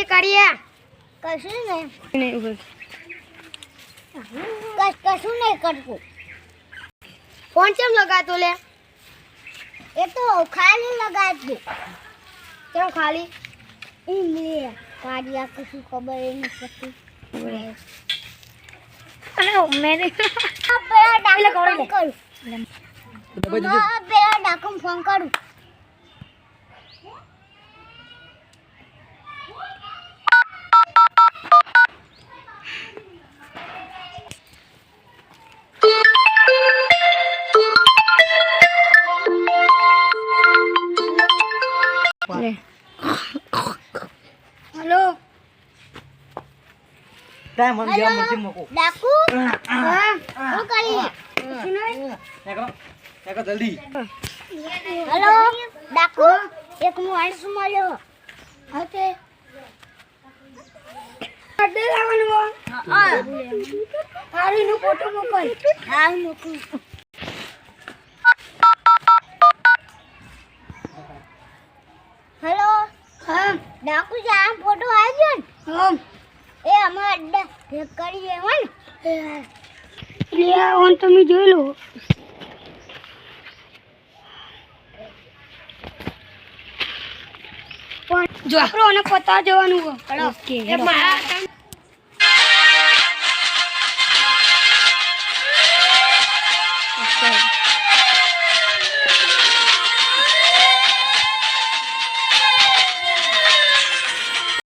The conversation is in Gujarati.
કરીએ કશું નહીં કરતું ફોન કેમ લગાતો લે એ તો ખાલી લગાતું કેમ ખાલી લે કાઢિયા કશું ખબર એ નથી અને મેરે ડાકમ ફોન કરું हेलो टाइम हम गया मुझे मको डाकू हां वो करी देखो जल्दी हेलो डाकू एक माणस મળ્યો હતે અડે લાવવાનો હા હારી નો ફોટો મોકલ હા મોકલ हेलो हाँ डाकू जा फोटो आ गयो हां ए हमार अड्डा भेक करी है ले ओन તમે જોઈ લો પણ જો આપણો ને પતા જવાનું ઓકે